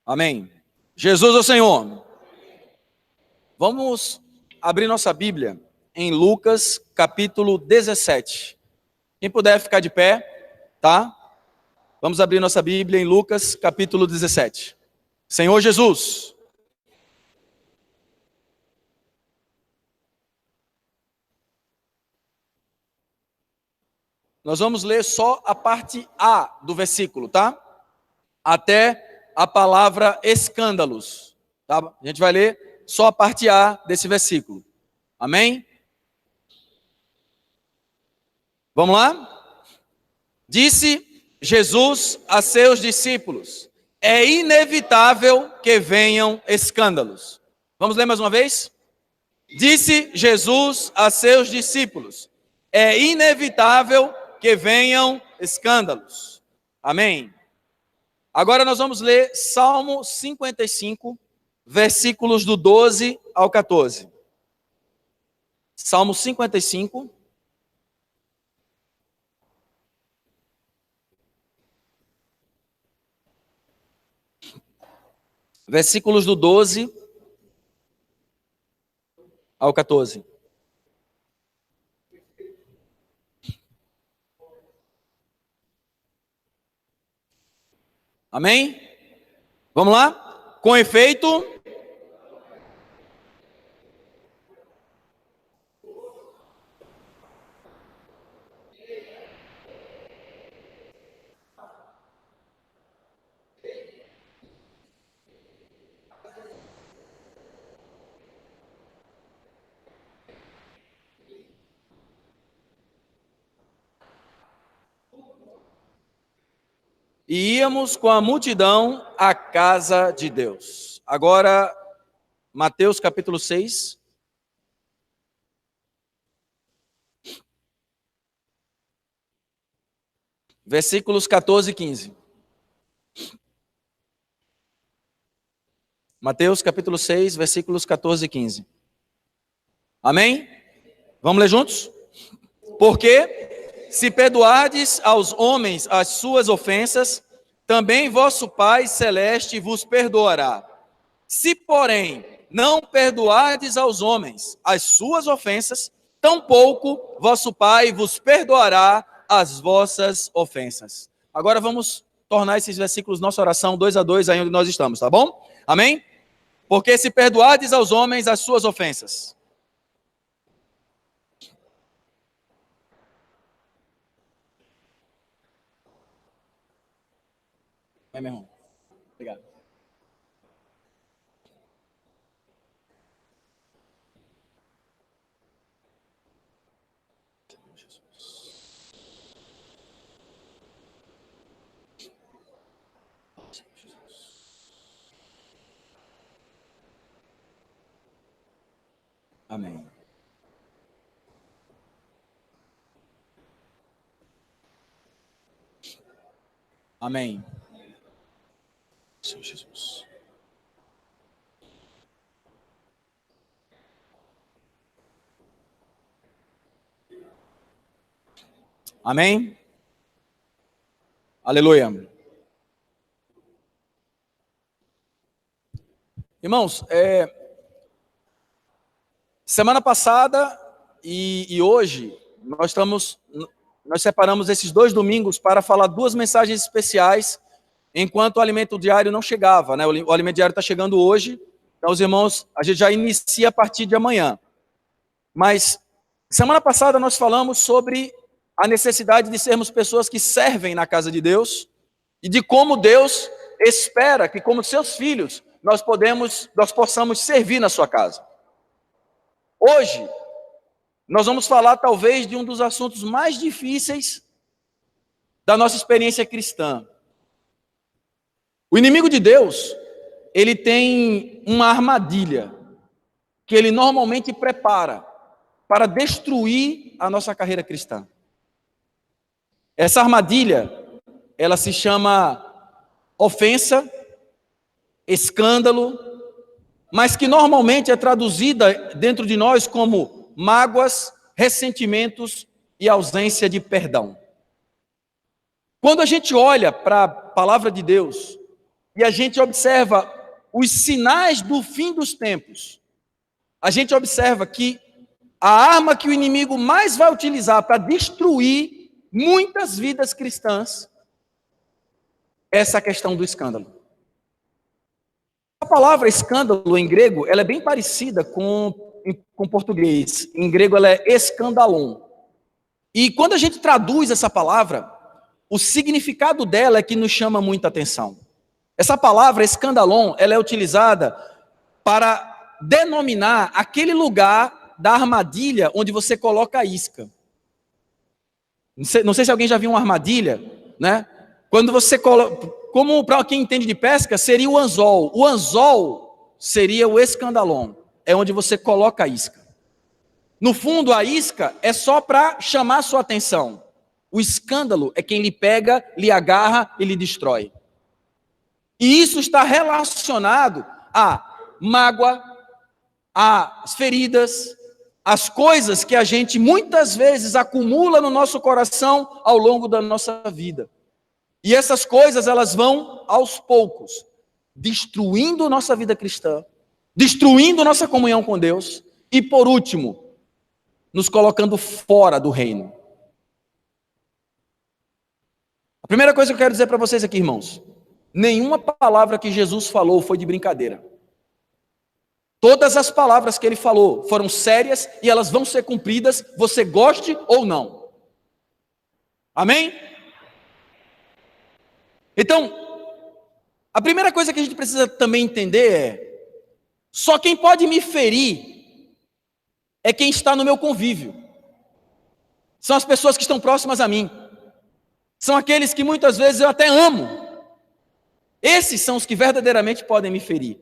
Amém. Jesus é o Senhor. Vamos abrir nossa Bíblia em Lucas, capítulo 17. Quem puder ficar de pé, tá? Vamos abrir nossa Bíblia em Lucas, capítulo 17. Senhor Jesus. Nós vamos ler só a parte A do versículo, tá? Até a palavra escândalos, tá? A gente vai ler só a parte A desse versículo. Amém? Vamos lá? Disse Jesus a seus discípulos: é inevitável que venham escândalos. Vamos ler mais uma vez? Disse Jesus a seus discípulos: é inevitável que venham escândalos. Amém? Agora nós vamos ler Salmo 55, versículos do 12 ao 14. Salmo 55. Versículos do 12 ao 14. Amém? Vamos lá? Com efeito, e íamos com a multidão à casa de Deus. Agora, Mateus capítulo 6. Versículos 14 e 15. Mateus capítulo 6, versículos 14 e 15. Amém? Vamos ler juntos? Porque se perdoardes aos homens as suas ofensas, também vosso Pai Celeste vos perdoará. Se, porém, não perdoardes aos homens as suas ofensas, tampouco vosso Pai vos perdoará as vossas ofensas. Agora vamos tornar esses versículos nossa oração 2 a 2 aí onde nós estamos, tá bom? Amém? Porque se perdoardes aos homens as suas ofensas. É, meu irmão. Obrigado. Amém. Amém. Senhor Jesus. Amém? Aleluia. Irmãos, semana passada e hoje nós separamos esses 2 domingos para falar 2 mensagens especiais, enquanto o alimento diário não chegava, né? O alimento diário está chegando hoje, então os irmãos, a gente já inicia a partir de amanhã. Mas semana passada nós falamos sobre a necessidade de sermos pessoas que servem na casa de Deus e de como Deus espera que, como seus filhos, nós possamos servir na sua casa. Hoje, nós vamos falar talvez de um dos assuntos mais difíceis da nossa experiência cristã. O inimigo de Deus, ele tem uma armadilha que ele normalmente prepara para destruir a nossa carreira cristã. Essa armadilha, ela se chama ofensa, escândalo, mas que normalmente é traduzida dentro de nós como mágoas, ressentimentos e ausência de perdão. Quando a gente olha para a palavra de Deus e a gente observa os sinais do fim dos tempos, a gente observa que a arma que o inimigo mais vai utilizar para destruir muitas vidas cristãs é essa questão do escândalo. A palavra escândalo em grego, ela é bem parecida com português. Em grego ela é escandalon. E quando a gente traduz essa palavra, o significado dela é que nos chama muita atenção. Essa palavra escandalon, ela é utilizada para denominar aquele lugar da armadilha onde você coloca a isca. Não sei se alguém já viu uma armadilha, né? Quando você coloca, como para quem entende de pesca, seria o anzol. O anzol seria o escandalon, é onde você coloca a isca. No fundo, a isca é só para chamar a sua atenção. O escândalo é quem lhe pega, lhe agarra e lhe destrói. E isso está relacionado à mágoa, às feridas, às coisas que a gente muitas vezes acumula no nosso coração ao longo da nossa vida. E essas coisas, elas vão aos poucos destruindo nossa vida cristã, destruindo nossa comunhão com Deus e, por último, nos colocando fora do reino. A primeira coisa que eu quero dizer para vocês aqui, irmãos, nenhuma palavra que Jesus falou foi de brincadeira. Todas as palavras que ele falou foram sérias e elas vão ser cumpridas, você goste ou não. Amém? Então, a primeira coisa que a gente precisa também entender é: só quem pode me ferir é quem está no meu convívio. São as pessoas que estão próximas a mim. São aqueles que muitas vezes eu até amo. Esses são os que verdadeiramente podem me ferir.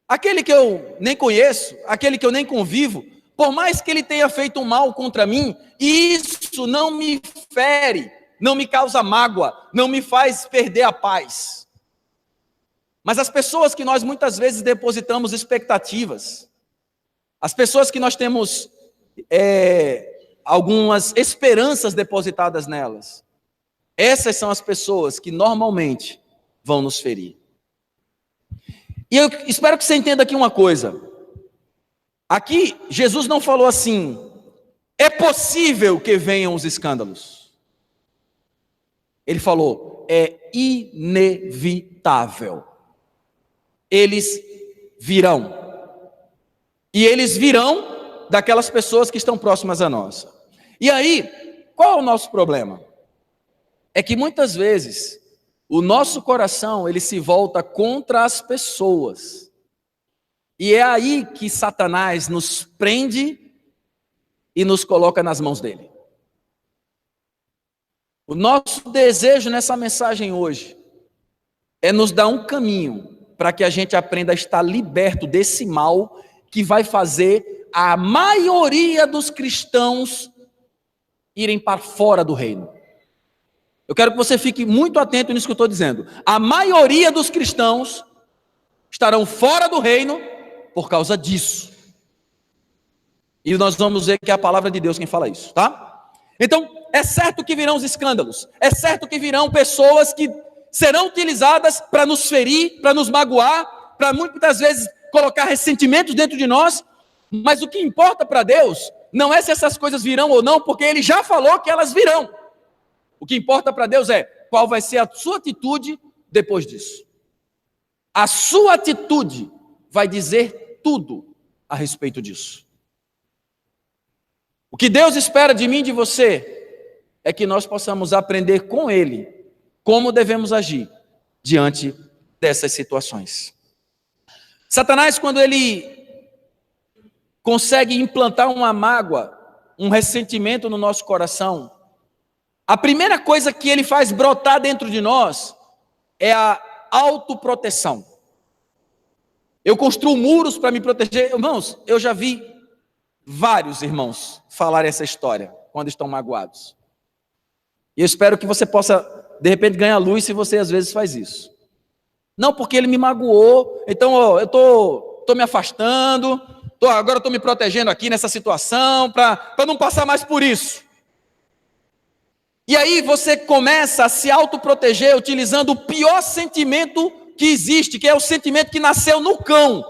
Aquele que eu nem conheço, aquele que eu nem convivo, por mais que ele tenha feito um mal contra mim, isso não me fere, não me causa mágoa, não me faz perder a paz. Mas as pessoas que nós muitas vezes depositamos expectativas, as pessoas que nós temos algumas esperanças depositadas nelas, essas são as pessoas que normalmente vão nos ferir. E eu espero que você entenda aqui uma coisa. Aqui, Jesus não falou assim: é possível que venham os escândalos. Ele falou: é inevitável. Eles virão. E eles virão daquelas pessoas que estão próximas a nós. E aí, qual é o nosso problema? É que muitas vezes o nosso coração, ele se volta contra as pessoas. E é aí que Satanás nos prende e nos coloca nas mãos dele. O nosso desejo nessa mensagem hoje é nos dar um caminho para que a gente aprenda a estar liberto desse mal que vai fazer a maioria dos cristãos irem para fora do reino. Eu quero que você fique muito atento nisso que eu estou dizendo. A maioria dos cristãos estarão fora do reino por causa disso. E nós vamos ver que é a palavra de Deus quem fala isso, tá? Então, é certo que virão os escândalos. É certo que virão pessoas que serão utilizadas para nos ferir, para nos magoar, para muitas vezes colocar ressentimentos dentro de nós. Mas o que importa para Deus não é se essas coisas virão ou não, porque Ele já falou que elas virão. O que importa para Deus é qual vai ser a sua atitude depois disso. A sua atitude vai dizer tudo a respeito disso. O que Deus espera de mim e de você é que nós possamos aprender com Ele como devemos agir diante dessas situações. Satanás, quando ele consegue implantar uma mágoa, um ressentimento no nosso coração, a primeira coisa que ele faz brotar dentro de nós é a autoproteção. Eu construo muros para me proteger. Irmãos, eu já vi vários irmãos falarem essa história quando estão magoados. E eu espero que você possa, de repente, ganhar luz se você às vezes faz isso. Não, porque ele me magoou, então eu estou me afastando, agora estou me protegendo aqui nessa situação para não passar mais por isso. E aí você começa a se autoproteger utilizando o pior sentimento que existe, que é o sentimento que nasceu no cão,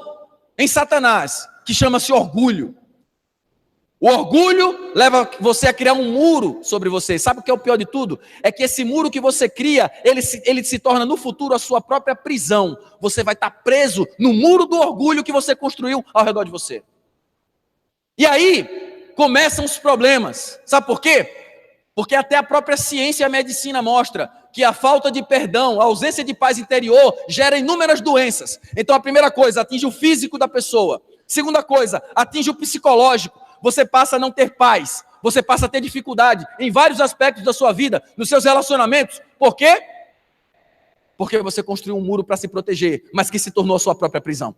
em Satanás, que chama-se orgulho. O orgulho leva você a criar um muro sobre você. Sabe o que é o pior de tudo? É que esse muro que você cria, ele se torna no futuro a sua própria prisão. Você vai estar preso no muro do orgulho que você construiu ao redor de você. E aí começam os problemas. Sabe por quê? Porque até a própria ciência e a medicina mostra que a falta de perdão, a ausência de paz interior gera inúmeras doenças. Então a primeira coisa, atinge o físico da pessoa. Segunda coisa, atinge o psicológico. Você passa a não ter paz, você passa a ter dificuldade em vários aspectos da sua vida, nos seus relacionamentos. Por quê? Porque você construiu um muro para se proteger, mas que se tornou a sua própria prisão.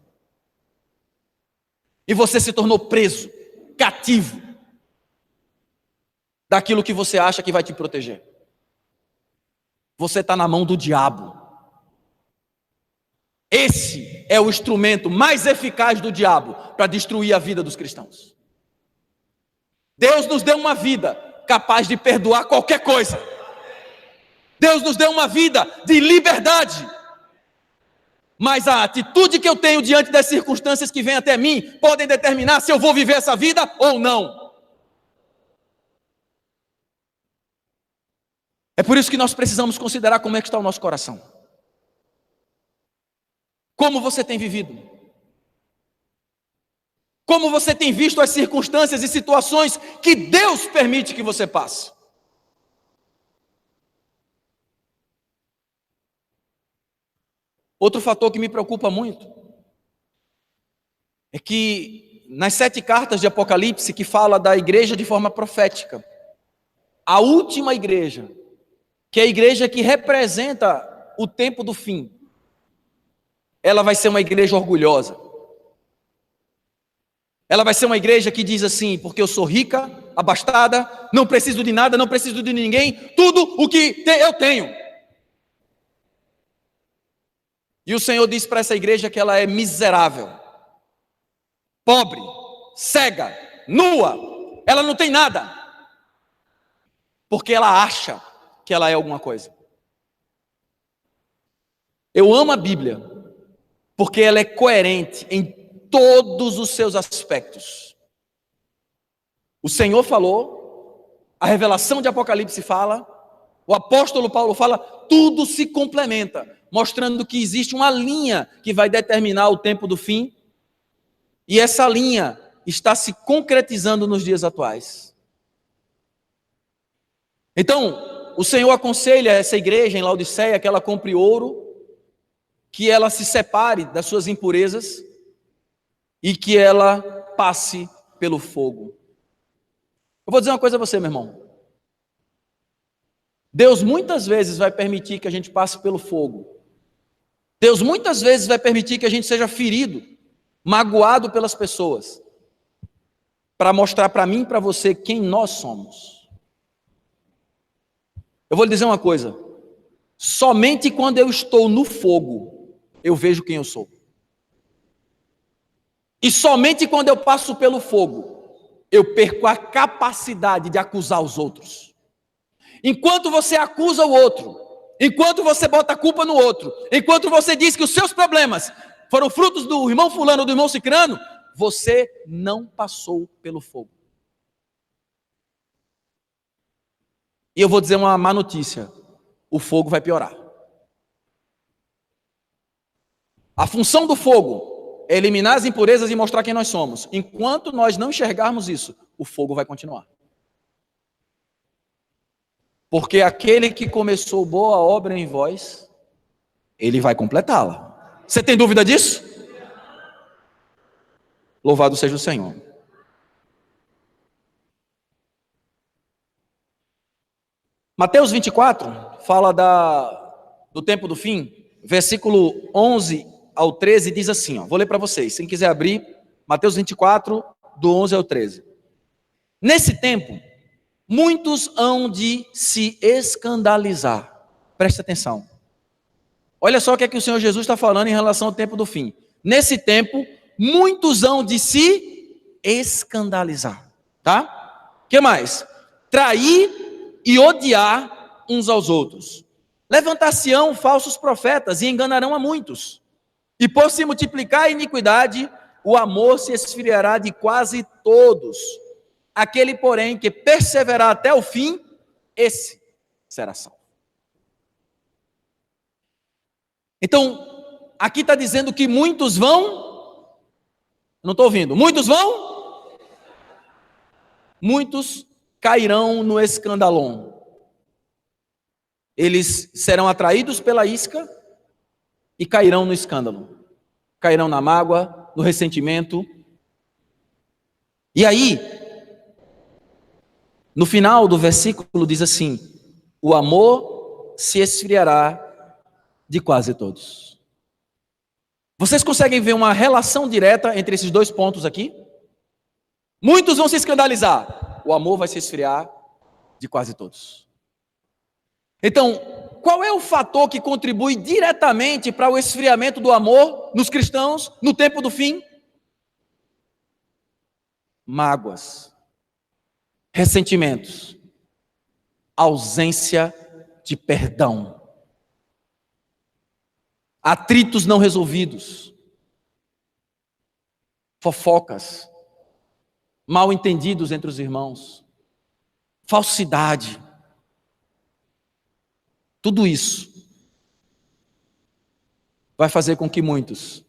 E você se tornou preso, cativo, daquilo que você acha que vai te proteger. Você está na mão do diabo. Esse é o instrumento mais eficaz do diabo para destruir a vida dos cristãos. Deus nos deu uma vida capaz de perdoar qualquer coisa. Deus nos deu uma vida de liberdade. Mas a atitude que eu tenho diante das circunstâncias que vêm até mim podem determinar se eu vou viver essa vida ou não. É por isso que nós precisamos considerar como é que está o nosso coração. Como você tem vivido? Como você tem visto as circunstâncias e situações que Deus permite que você passe? Outro fator que me preocupa muito é que nas 7 cartas de Apocalipse, que fala da igreja de forma profética, a última igreja, que é a igreja que representa o tempo do fim, ela vai ser uma igreja orgulhosa. Ela vai ser uma igreja que diz assim, porque eu sou rica, abastada, não preciso de nada, não preciso de ninguém, tudo o que eu tenho. E o Senhor diz para essa igreja que ela é miserável, pobre, cega, nua, ela não tem nada, porque ela acha que ela é alguma coisa. Eu amo a Bíblia, porque ela é coerente em todos os seus aspectos. O Senhor falou, a revelação de Apocalipse fala, o apóstolo Paulo fala, tudo se complementa, mostrando que existe uma linha que vai determinar o tempo do fim, e essa linha está se concretizando nos dias atuais. Então, o Senhor aconselha essa igreja em Laodiceia que ela compre ouro, que ela se separe das suas impurezas, e que ela passe pelo fogo. Eu vou dizer uma coisa a você, meu irmão. Deus muitas vezes vai permitir que a gente passe pelo fogo. Deus muitas vezes vai permitir que a gente seja ferido, magoado pelas pessoas, para mostrar para mim e para você quem nós somos. Eu vou lhe dizer uma coisa. Somente quando eu estou no fogo, eu vejo quem eu sou. E somente quando eu passo pelo fogo, eu perco a capacidade de acusar os outros. Enquanto você acusa o outro, enquanto você bota a culpa no outro, enquanto você diz que os seus problemas foram frutos do irmão fulano ou do irmão cicrano, você não passou pelo fogo. E eu vou dizer uma má notícia, o fogo vai piorar. A função do fogo é eliminar as impurezas e mostrar quem nós somos. Enquanto nós não enxergarmos isso, o fogo vai continuar. Porque aquele que começou boa obra em vós, ele vai completá-la. Você tem dúvida disso? Louvado seja o Senhor. Mateus 24 fala do tempo do fim, versículo 11 ao 13 diz assim, ó, vou ler para vocês, quem quiser abrir, Mateus 24, do 11 ao 13. Nesse tempo, muitos hão de se escandalizar. Preste atenção. Olha só o que é que o Senhor Jesus está falando em relação ao tempo do fim. Nesse tempo, muitos hão de se escandalizar. Tá? O que mais? Trair e odiar uns aos outros. Levantar-se-ão falsos profetas e enganarão a muitos. E por se multiplicar a iniquidade, o amor se esfriará de quase todos. Aquele, porém, que perseverar até o fim, esse será salvo. Então, aqui está dizendo que muitos vão... Não estou ouvindo. Muitos vão? Muitos cairão no escandalon. Eles serão atraídos pela isca e cairão no escândalo. Cairão na mágoa, no ressentimento. E aí, no final do versículo diz assim: o amor se esfriará de quase todos. Vocês conseguem ver uma relação direta entre esses dois pontos aqui? Muitos vão se escandalizar. O amor vai se esfriar de quase todos. Então, qual é o fator que contribui diretamente para o esfriamento do amor nos cristãos no tempo do fim? Mágoas, ressentimentos, ausência de perdão, atritos não resolvidos, fofocas, mal entendidos entre os irmãos, falsidade. Tudo isso vai fazer com que muitos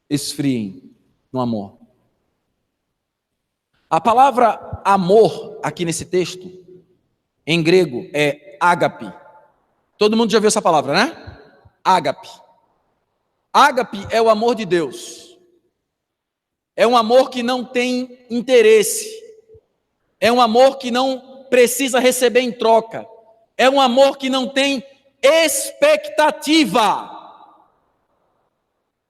esfriem no amor. A palavra amor aqui nesse texto, em grego, é ágape. Todo mundo já viu essa palavra, né? Ágape. Ágape é o amor de Deus. É um amor que não tem interesse. É um amor que não precisa receber em troca. É um amor que não tem expectativa.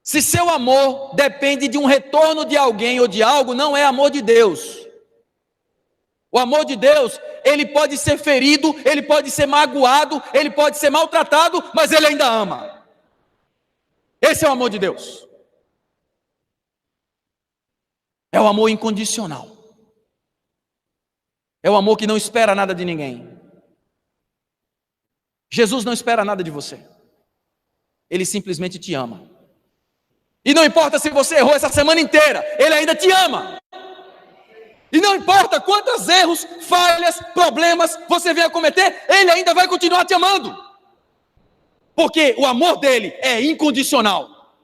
Se seu amor depende de um retorno de alguém ou de algo, não é amor de Deus. O amor de Deus, ele pode ser ferido, ele pode ser magoado, ele pode ser maltratado, mas ele ainda ama. Esse é o amor de Deus. É o amor incondicional. É o amor que não espera nada de ninguém. Jesus não espera nada de você. Ele simplesmente te ama. E não importa se você errou essa semana inteira, ele ainda te ama. E não importa quantos erros, falhas, problemas você venha cometer, ele ainda vai continuar te amando. Porque o amor dele é incondicional.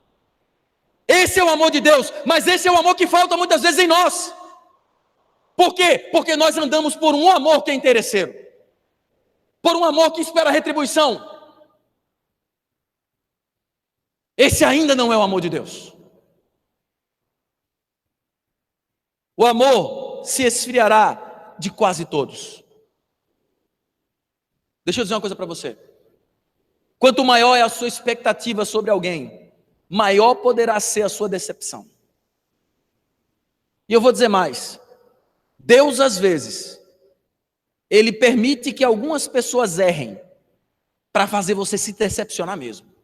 Esse é o amor de Deus, mas esse é o amor que falta muitas vezes em nós. Por quê? Porque nós andamos por um amor que é interesseiro. Por um amor que espera retribuição. Esse ainda não é o amor de Deus. O amor se esfriará de quase todos. Deixa eu dizer uma coisa para você. Quanto maior é a sua expectativa sobre alguém, maior poderá ser a sua decepção. E eu vou dizer mais. Deus, às vezes, Ele permite que algumas pessoas errem para fazer você se decepcionar mesmo.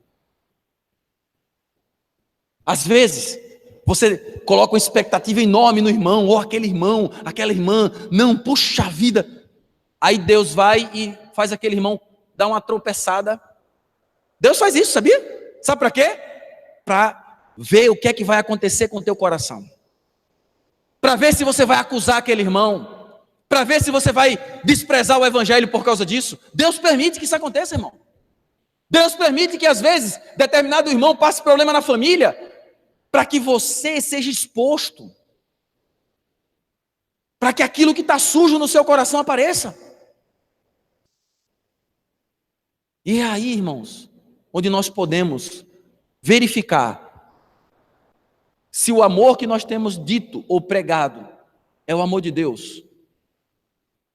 Às vezes, você coloca uma expectativa enorme no irmão, ou aquele irmão, aquela irmã, não, puxa vida. Aí Deus vai e faz aquele irmão dar uma tropeçada. Deus faz isso, sabia? Sabe para quê? Para ver o que é que vai acontecer com o teu coração. Para ver se você vai acusar aquele irmão. Para ver se você vai desprezar o evangelho por causa disso. Deus permite que isso aconteça, irmão. Deus permite que às vezes determinado irmão passe problema na família, para que você seja exposto. Para que aquilo que está sujo no seu coração apareça. E é aí, irmãos, onde nós podemos verificar se o amor que nós temos dito ou pregado é o amor de Deus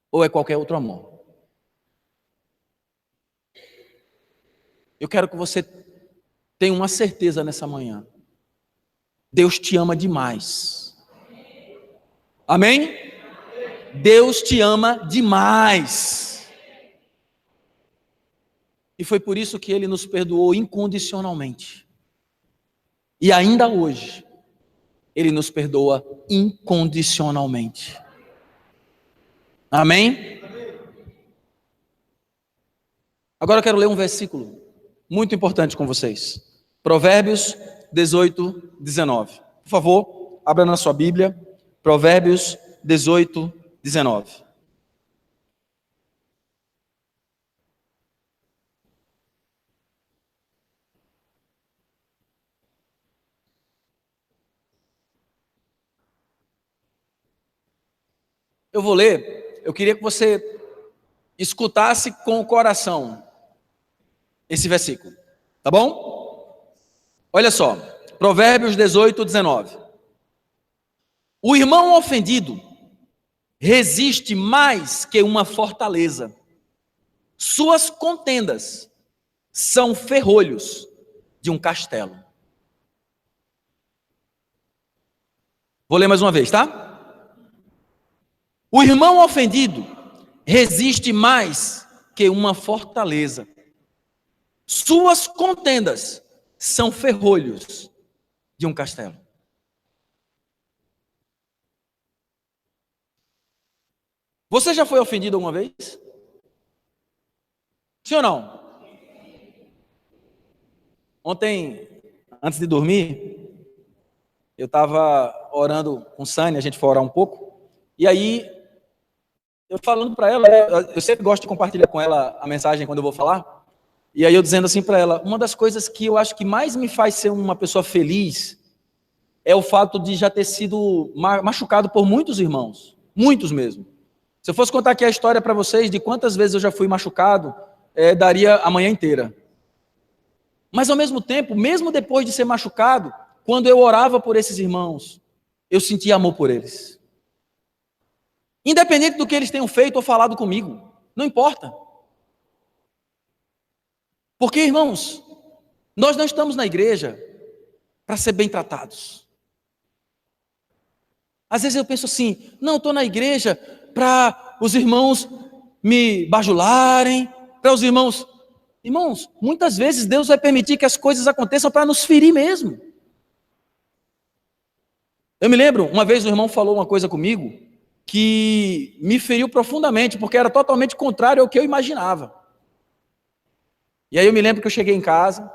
ou é qualquer outro amor. Eu quero que você tenha uma certeza nessa manhã. Deus te ama demais. Amém? Deus te ama demais. E foi por isso que Ele nos perdoou incondicionalmente. E ainda hoje, Ele nos perdoa incondicionalmente. Amém? Agora eu quero ler um versículo muito importante com vocês. Provérbios 18, 19. Por favor, abra na sua Bíblia. Provérbios 18, 19. Eu vou ler, eu queria que você escutasse com o coração esse versículo, tá bom? Olha só, Provérbios 18, 19. O irmão ofendido resiste mais que uma fortaleza. Suas contendas são ferrolhos de um castelo. Vou ler mais uma vez, tá? O irmão ofendido resiste mais que uma fortaleza. Suas contendas são ferrolhos de um castelo. Você já foi ofendido alguma vez? Sim ou não? Ontem, antes de dormir, eu estava orando com Sânia, a gente foi orar um pouco, e aí, eu falando para ela, eu sempre gosto de compartilhar com ela a mensagem quando eu vou falar, e aí eu dizendo assim para ela, uma das coisas que eu acho que mais me faz ser uma pessoa feliz é o fato de já ter sido machucado por muitos irmãos, muitos mesmo. Se eu fosse contar aqui a história para vocês de quantas vezes eu já fui machucado, daria a manhã inteira. Mas ao mesmo tempo, mesmo depois de ser machucado, quando eu orava por esses irmãos, eu sentia amor por eles. Independente do que eles tenham feito ou falado comigo, não importa. Porque, irmãos, nós não estamos na igreja para ser bem tratados. Às vezes eu penso assim, não, estou na igreja para os irmãos me bajularem, para os irmãos... Irmãos, muitas vezes Deus vai permitir que as coisas aconteçam para nos ferir mesmo. Eu me lembro, uma vez o irmão falou uma coisa comigo que me feriu profundamente, porque era totalmente contrário ao que eu imaginava. E aí eu me lembro que eu cheguei em casa,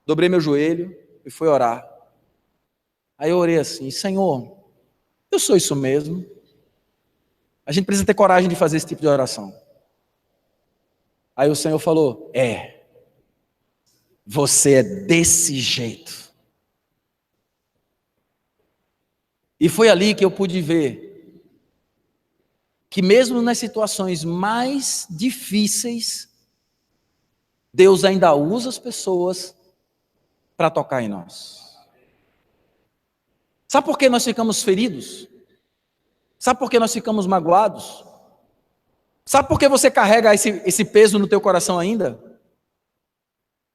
dobrei meu joelho e fui orar. Aí eu orei assim, Senhor, eu sou isso mesmo? A gente precisa ter coragem de fazer esse tipo de oração. Aí o Senhor falou, você é desse jeito. E foi ali que eu pude ver que mesmo nas situações mais difíceis, Deus ainda usa as pessoas para tocar em nós. Sabe por que nós ficamos feridos? Sabe por que nós ficamos magoados? Sabe por que você carrega esse peso no teu coração ainda?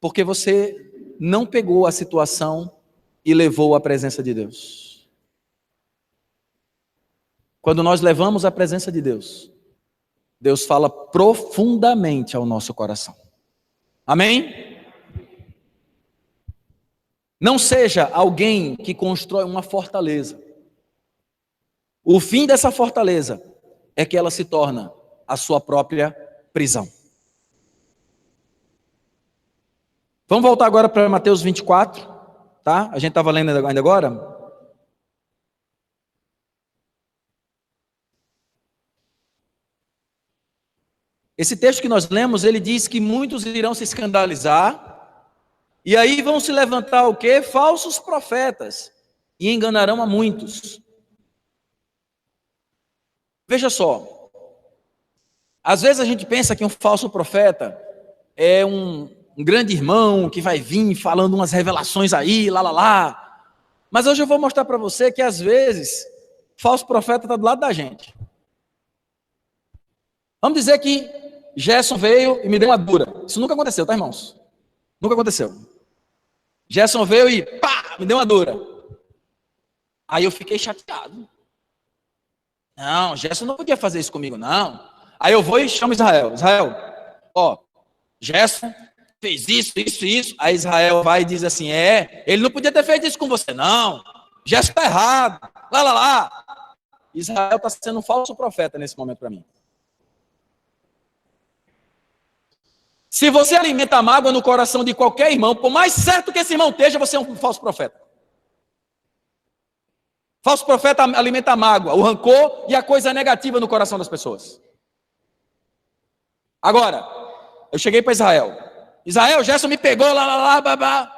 Porque você não pegou a situação e levou à presença de Deus. Quando nós levamos a presença de Deus, Deus fala profundamente ao nosso coração. Amém? Não seja alguém que constrói uma fortaleza. O fim dessa fortaleza é que ela se torna a sua própria prisão. Vamos voltar agora para Mateus 24, tá? A gente estava lendo ainda agora. Esse texto que nós lemos, ele diz que muitos irão se escandalizar, e aí vão se levantar o quê? Falsos profetas, e enganarão a muitos. Veja só, às vezes a gente pensa que um falso profeta é um grande irmão que vai vir falando umas revelações aí, lá. Mas hoje eu vou mostrar para você que às vezes, falso profeta está do lado da gente. Vamos dizer que Gerson veio e me deu uma dura. Isso nunca aconteceu, tá, irmãos? Nunca aconteceu. Gerson veio e pá, me deu uma dura. Aí eu fiquei chateado. Não, Gerson não podia fazer isso comigo, não. Aí eu vou e chamo Israel. Israel, Gerson fez isso. Aí Israel vai e diz assim, ele não podia ter feito isso com você, não. Gerson está errado. Lá. Israel está sendo um falso profeta nesse momento para mim. Se você alimenta a mágoa no coração de qualquer irmão, por mais certo que esse irmão esteja, você é um falso profeta. Falso profeta alimenta a mágoa, o rancor e a coisa negativa no coração das pessoas. Agora, eu cheguei para Israel. Israel, Gerson me pegou, babá.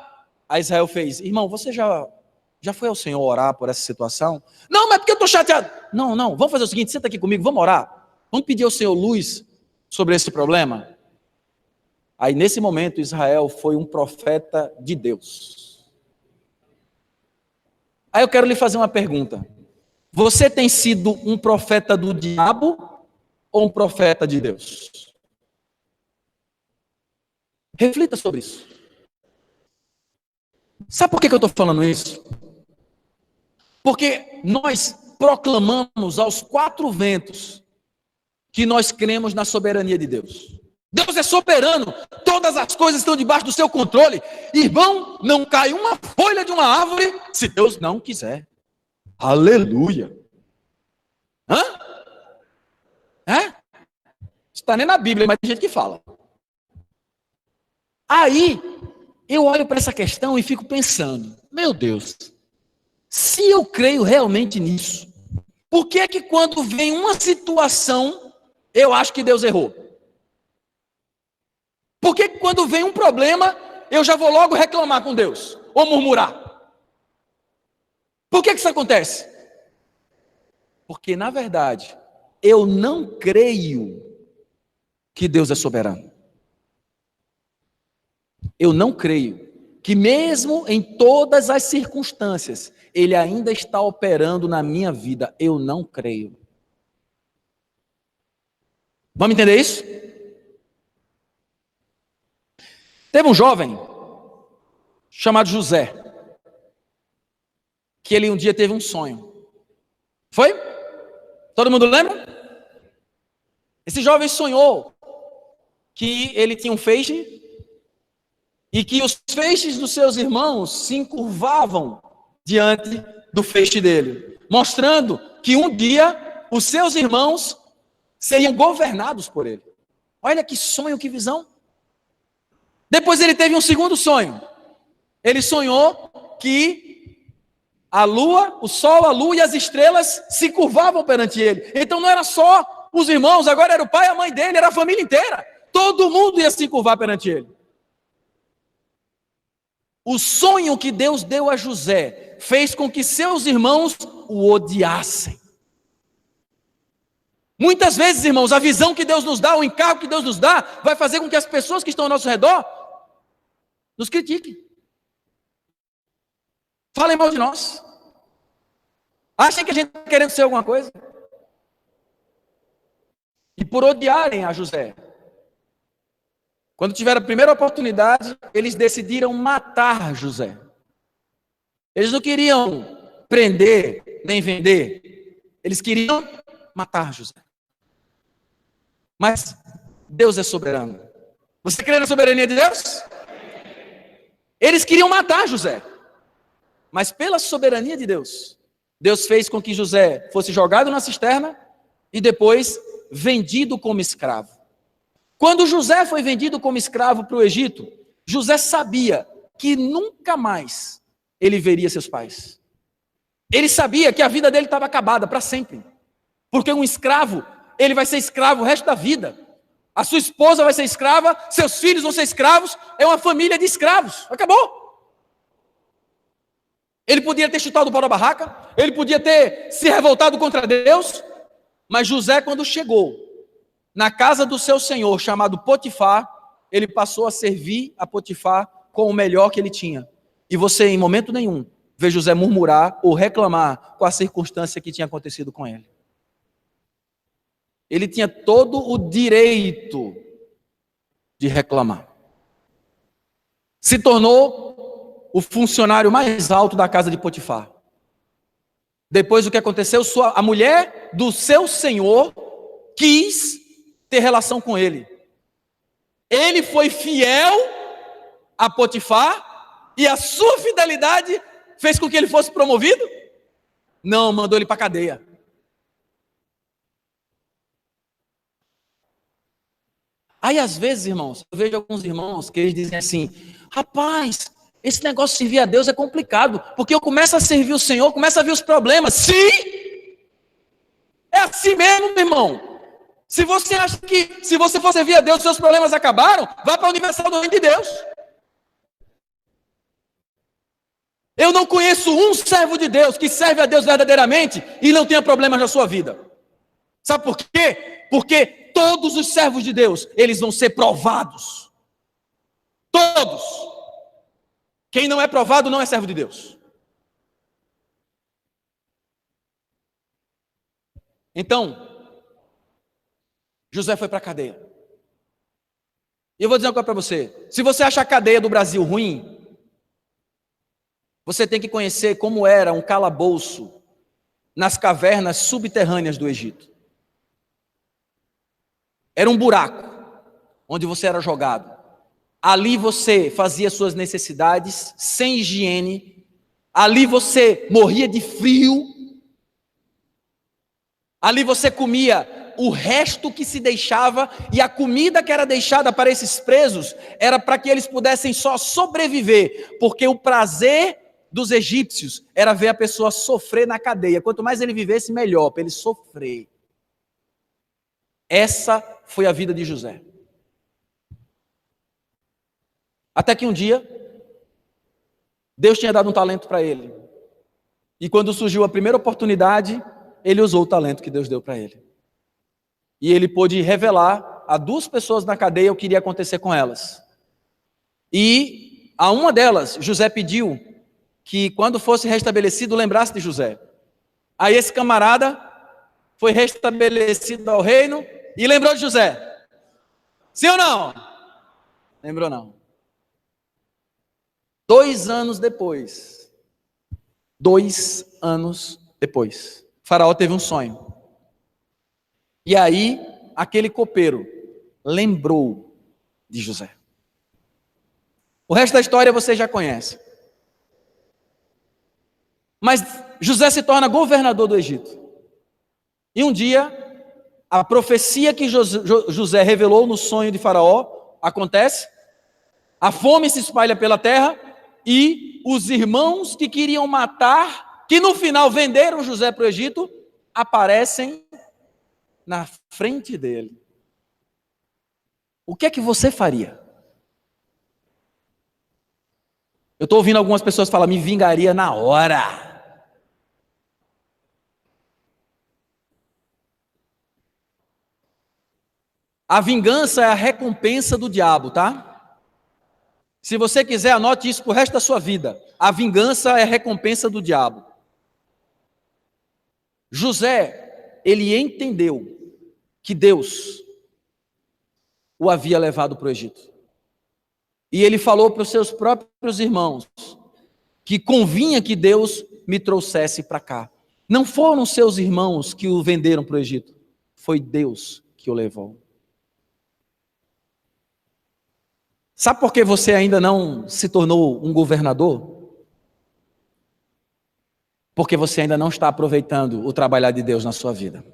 Aí Israel fez, irmão, você já foi ao Senhor orar por essa situação? Não, mas porque eu estou chateado. Não, vamos fazer o seguinte, senta aqui comigo, vamos orar. Vamos pedir ao Senhor luz sobre esse problema. Aí nesse momento Israel foi um profeta de Deus. Aí eu quero lhe fazer uma pergunta. Você tem sido um profeta do diabo ou um profeta de Deus? Reflita sobre isso. Sabe por que eu estou falando isso? Porque nós proclamamos aos quatro ventos que nós cremos na soberania de Deus. Deus é soberano, todas as coisas estão debaixo do seu controle. Irmão, não cai uma folha de uma árvore se Deus não quiser. Aleluia. Hã? Isso está nem na Bíblia, mas tem gente que fala. Aí, eu olho para essa questão e fico pensando, meu Deus, se eu creio realmente nisso, por que é que quando vem uma situação, eu acho que Deus errou? Por que quando vem um problema, eu já vou logo reclamar com Deus? Ou murmurar? Por que isso acontece? Porque, na verdade, eu não creio que Deus é soberano. Eu não creio que mesmo em todas as circunstâncias, Ele ainda está operando na minha vida. Eu não creio. Vamos entender isso? Teve um jovem chamado José, que ele um dia teve um sonho. Foi? Todo mundo lembra? Esse jovem sonhou que ele tinha um feixe e que os feixes dos seus irmãos se encurvavam diante do feixe dele, mostrando que um dia os seus irmãos seriam governados por ele. Olha que sonho, que visão. Depois ele teve um segundo sonho. Ele sonhou que a lua, o sol, a lua e as estrelas se curvavam perante ele. Então não era só os irmãos, agora era o pai e a mãe dele, era a família inteira. Todo mundo ia se curvar perante ele. O sonho que Deus deu a José fez com que seus irmãos o odiassem. Muitas vezes, irmãos, a visão que Deus nos dá, o encargo que Deus nos dá, vai fazer com que as pessoas que estão ao nosso redor nos critiquem. Falem mal de nós. Achem que a gente está querendo ser alguma coisa. E por odiarem a José, quando tiveram a primeira oportunidade, eles decidiram matar José. Eles não queriam prender, nem vender. Eles queriam matar José. Mas Deus é soberano. Você crê na soberania de Deus? Eles queriam matar José. Mas pela soberania de Deus, Deus fez com que José fosse jogado na cisterna e depois vendido como escravo. Quando José foi vendido como escravo para o Egito, José sabia que nunca mais ele veria seus pais. Ele sabia que a vida dele estava acabada para sempre. Porque um escravo, ele vai ser escravo o resto da vida. A sua esposa vai ser escrava, seus filhos vão ser escravos, é uma família de escravos. Acabou. Ele podia ter chutado o pau da barraca, ele podia ter se revoltado contra Deus, mas José, quando chegou na casa do seu senhor, chamado Potifar, ele passou a servir a Potifar com o melhor que ele tinha. E você, em momento nenhum, vê José murmurar ou reclamar com a circunstância que tinha acontecido com ele. Ele tinha todo o direito de reclamar. Se tornou o funcionário mais alto da casa de Potifar. Depois do que aconteceu, a mulher do seu senhor quis ter relação com ele. Ele foi fiel a Potifar e a sua fidelidade fez com que ele fosse promovido? Não, mandou ele para a cadeia. Aí, às vezes, irmãos, eu vejo alguns irmãos que eles dizem assim, rapaz, esse negócio de servir a Deus é complicado, porque eu começo a servir o Senhor, começo a ver os problemas. Sim! É assim mesmo, meu irmão. Se você acha que, se você for servir a Deus, seus problemas acabaram, vá para a Universal do Reino de Deus. Eu não conheço um servo de Deus que serve a Deus verdadeiramente e não tenha problemas na sua vida. Sabe por quê? Porque todos os servos de Deus, eles vão ser provados. Todos. Quem não é provado não é servo de Deus. Então, José foi para a cadeia. E eu vou dizer uma coisa para você. Se você acha a cadeia do Brasil ruim, você tem que conhecer como era um calabouço nas cavernas subterrâneas do Egito. Era um buraco onde você era jogado. Ali você fazia suas necessidades sem higiene. Ali você morria de frio. Ali você comia o resto que se deixava, e a comida que era deixada para esses presos era para que eles pudessem só sobreviver, porque o prazer dos egípcios era ver a pessoa sofrer na cadeia. Quanto mais ele vivesse, melhor, para ele sofrer. Essa foi a vida de José. Até que um dia, Deus tinha dado um talento para ele. E quando surgiu a primeira oportunidade, ele usou o talento que Deus deu para ele. E ele pôde revelar a duas pessoas na cadeia o que iria acontecer com elas. E a uma delas, José pediu que quando fosse restabelecido, lembrasse de José. Aí esse camarada foi restabelecido ao reino e lembrou de José. Sim ou não? Lembrou não. 2 anos depois, Faraó teve um sonho. E aí, aquele copeiro lembrou de José. O resto da história você já conhece. Mas José se torna governador do Egito. E um dia, a profecia que José revelou no sonho de Faraó acontece. A fome se espalha pela terra e os irmãos que queriam matar, que no final venderam José para o Egito, aparecem na frente dele. O que é que você faria? Eu estou ouvindo algumas pessoas falar, me vingaria na hora. A vingança é a recompensa do diabo, tá? Se você quiser, anote isso pro resto da sua vida. A vingança é a recompensa do diabo. José, ele entendeu que Deus o havia levado para o Egito. E ele falou para os seus próprios irmãos que convinha que Deus me trouxesse para cá. Não foram seus irmãos que o venderam para o Egito, foi Deus que o levou. Sabe por que você ainda não se tornou um governador? Porque você ainda não está aproveitando o trabalhar de Deus na sua vida.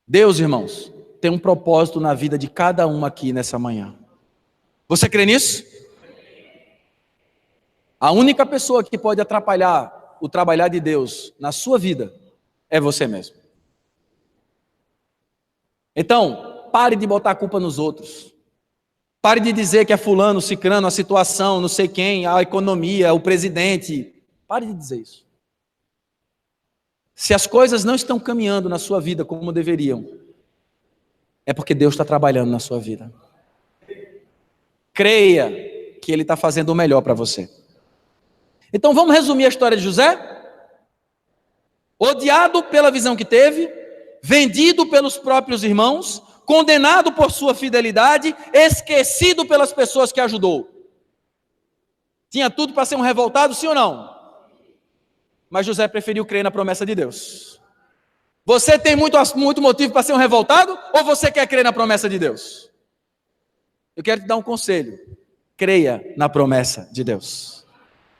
Deus, irmãos, tem um propósito na vida de cada um aqui nessa manhã. Você crê nisso? A única pessoa que pode atrapalhar o trabalhar de Deus na sua vida é você mesmo. Então, pare de botar a culpa nos outros. Pare de dizer que é fulano, cicrano, a situação, não sei quem, a economia, o presidente. Pare de dizer isso. Se as coisas não estão caminhando na sua vida como deveriam, é porque Deus está trabalhando na sua vida. Creia que Ele está fazendo o melhor para você. Então vamos resumir a história de José? Odiado pela visão que teve, vendido pelos próprios irmãos, condenado por sua fidelidade, esquecido pelas pessoas que ajudou. Tinha tudo para ser um revoltado, sim ou não? Mas José preferiu crer na promessa de Deus. Você tem muito motivo para ser um revoltado, ou você quer crer na promessa de Deus? Eu quero te dar um conselho. Creia na promessa de Deus.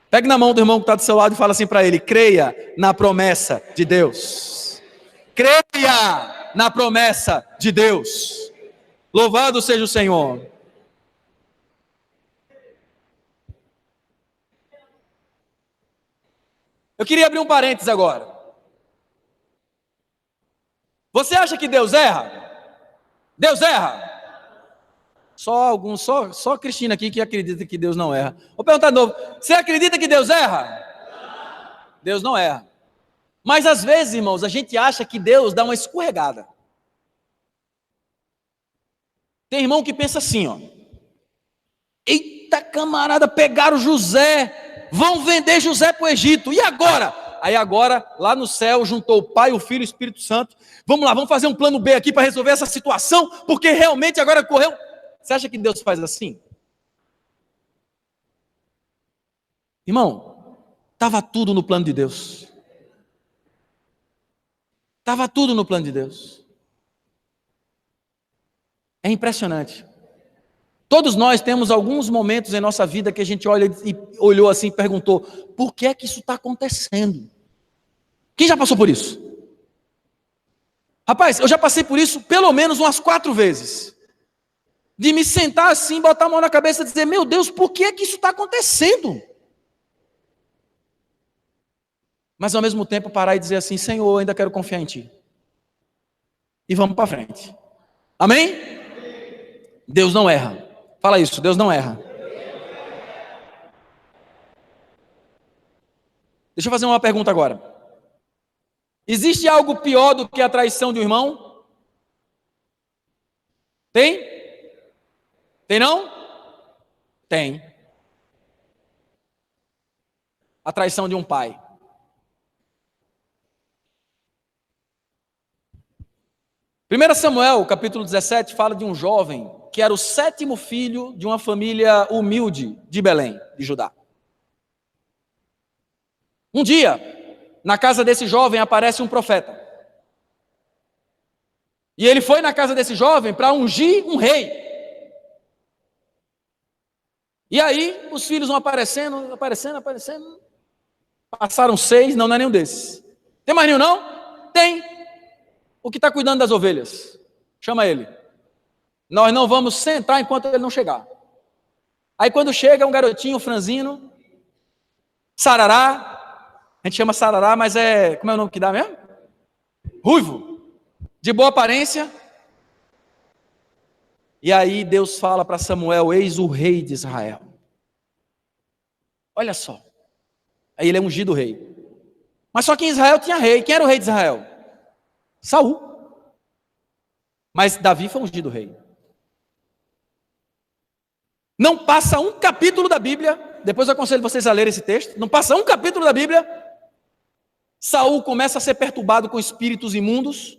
Pegue na mão do irmão que está do seu lado e fala assim para ele: creia na promessa de Deus. Creia! na promessa de Deus. Louvado seja o Senhor. Eu queria abrir um parênteses agora. Você acha que Deus erra? Deus erra? Só Cristina aqui que acredita que Deus não erra. Vou perguntar de novo. Você acredita que Deus erra? Deus não erra. Mas às vezes, irmãos, a gente acha que Deus dá uma escorregada. Tem irmão que pensa assim, ó. Eita, camarada, pegaram José, vão vender José para o Egito. E agora? Aí agora, lá no céu, juntou o Pai, o Filho e o Espírito Santo. Vamos lá, vamos fazer um plano B aqui para resolver essa situação, porque realmente agora correu. Você acha que Deus faz assim? Irmão, estava tudo no plano de Deus. Estava tudo no plano de Deus. É impressionante. Todos nós temos alguns momentos em nossa vida que a gente olhou assim e perguntou, por que é que isso está acontecendo? Quem já passou por isso? Rapaz, eu já passei por isso pelo menos umas 4 vezes. De me sentar assim, botar a mão na cabeça e dizer, meu Deus, por que é que isso está acontecendo? Mas ao mesmo tempo parar e dizer assim, Senhor, eu ainda quero confiar em Ti. E vamos para frente. Amém? Deus não erra. Fala isso, Deus não erra. Deixa eu fazer uma pergunta agora. Existe algo pior do que a traição de um irmão? Tem? Tem não? Tem. A traição de um pai. Primeiro Samuel, capítulo 17, fala de um jovem que era o 7º filho de uma família humilde de Belém, de Judá. Um dia, na casa desse jovem aparece um profeta. E ele foi na casa desse jovem para ungir um rei. E aí, os filhos vão aparecendo. Passaram 6, não é nenhum desses. Tem mais nenhum não? Tem. O que está cuidando das ovelhas? Chama ele. Nós não vamos sentar enquanto ele não chegar. Aí quando chega um garotinho franzino, sarará, a gente chama sarará, mas como é o nome que dá mesmo? Ruivo, de boa aparência. E aí Deus fala para Samuel, eis o rei de Israel. Olha só, aí ele é ungido rei. Mas só que em Israel tinha rei. Quem era o rei de Israel? Saul. Mas Davi foi ungido rei. Não passa um capítulo da Bíblia, depois eu aconselho vocês a lerem esse texto, não passa um capítulo da Bíblia, Saul começa a ser perturbado com espíritos imundos,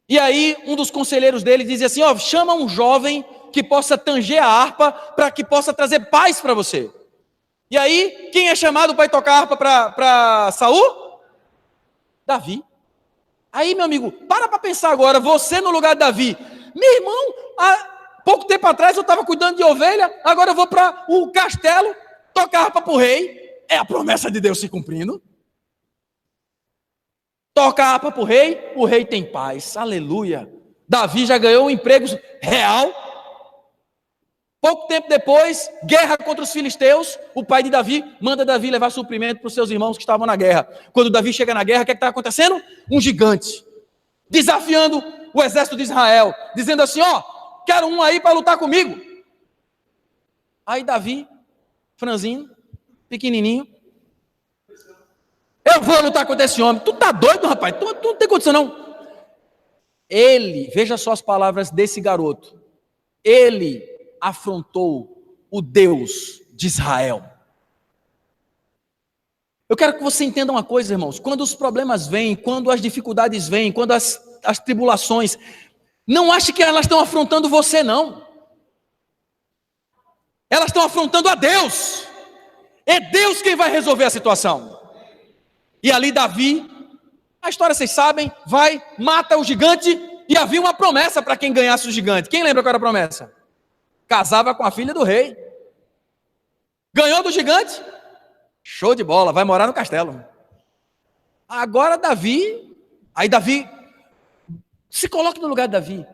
e aí um dos conselheiros dele diz assim, chama um jovem que possa tanger a harpa, para que possa trazer paz para você. E aí, quem é chamado para tocar harpa para Saul? Davi. Aí, meu amigo, para pensar agora, você no lugar de Davi. Meu irmão, há pouco tempo atrás eu estava cuidando de ovelha, agora eu vou para o castelo, tocar harpa para o rei. É a promessa de Deus se cumprindo. Toca a harpa para o rei tem paz. Aleluia. Davi já ganhou um emprego real. Pouco tempo depois, guerra contra os filisteus, o pai de Davi manda Davi levar suprimento para os seus irmãos que estavam na guerra. Quando Davi chega na guerra, o que está acontecendo? Um gigante, desafiando o exército de Israel, dizendo assim, quero um aí para lutar comigo. Aí Davi, franzino, pequenininho, eu vou lutar contra esse homem. Tu tá doido, rapaz? Tu não tem condição não. Ele, veja só as palavras desse garoto, ele afrontou o Deus de Israel. Eu quero que você entenda uma coisa, irmãos. Quando os problemas vêm, quando as dificuldades vêm, quando as tribulações, não ache que elas estão afrontando você, não. Elas estão afrontando a Deus. É Deus quem vai resolver a situação. E ali Davi, a história vocês sabem, vai, mata o gigante, e havia uma promessa para quem ganhasse o gigante. Quem lembra qual era a promessa? Casava com a filha do rei. Ganhou do gigante? Show de bola, vai morar no castelo. Agora Davi, aí Davi Se coloque no lugar de Davi.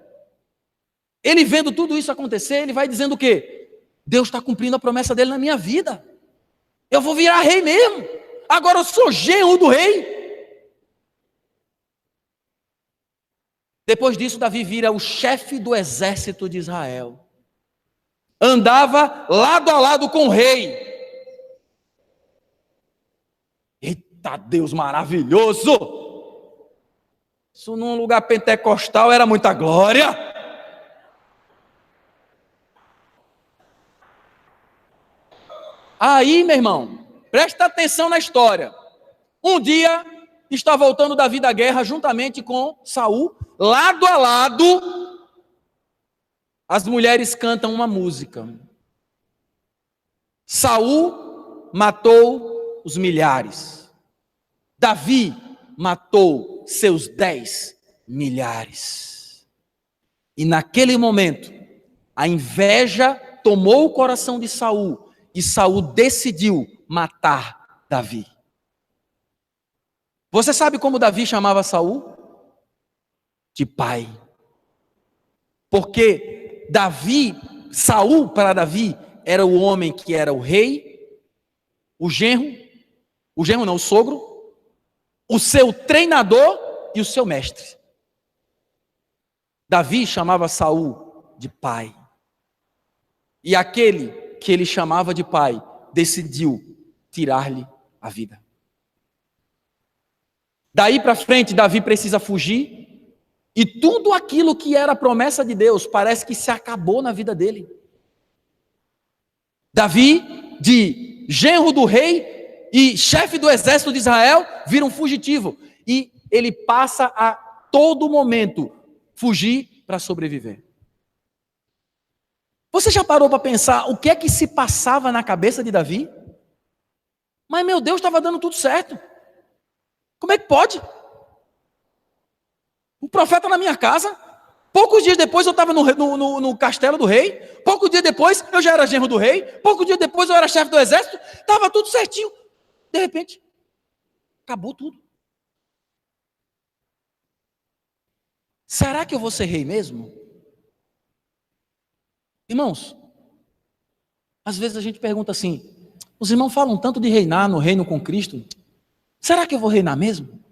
Ele vendo tudo isso acontecer, ele vai dizendo o quê? Deus está cumprindo a promessa dele na minha vida. Eu vou virar rei mesmo. Agora eu sou genro do rei. Depois disso, Davi vira o chefe do exército de Israel. Andava lado a lado com o rei. Eita Deus maravilhoso! Isso num lugar pentecostal era muita glória. Aí, meu irmão, presta atenção na história. Um dia, está voltando Davi da guerra juntamente com Saul, lado a lado, as mulheres cantam uma música. Saul matou os milhares. Davi matou seus 10 milhares. E naquele momento, a inveja tomou o coração de Saul. E Saul decidiu matar Davi. Você sabe como Davi chamava Saul? De pai. Porque Saul para Davi era o homem que era o rei, o sogro, o seu treinador e o seu mestre. Davi chamava Saul de pai. E aquele que ele chamava de pai, decidiu tirar-lhe a vida. Daí para frente, Davi precisa fugir, e tudo aquilo que era a promessa de Deus, parece que se acabou na vida dele. Davi, de genro do rei e chefe do exército de Israel, vira um fugitivo, e ele passa a todo momento fugir para sobreviver. Você já parou para pensar o que é que se passava na cabeça de Davi? Mas meu Deus, estava dando tudo certo. Como é que pode? O profeta na minha casa. Poucos dias depois eu estava no castelo do rei. Poucos dias depois eu já era genro do rei. Poucos dias depois eu era chefe do exército. Estava tudo certinho. De repente, acabou tudo. Será que eu vou ser rei mesmo? Irmãos, às vezes a gente pergunta assim, os irmãos falam tanto de reinar no reino com Cristo, será que eu vou reinar mesmo?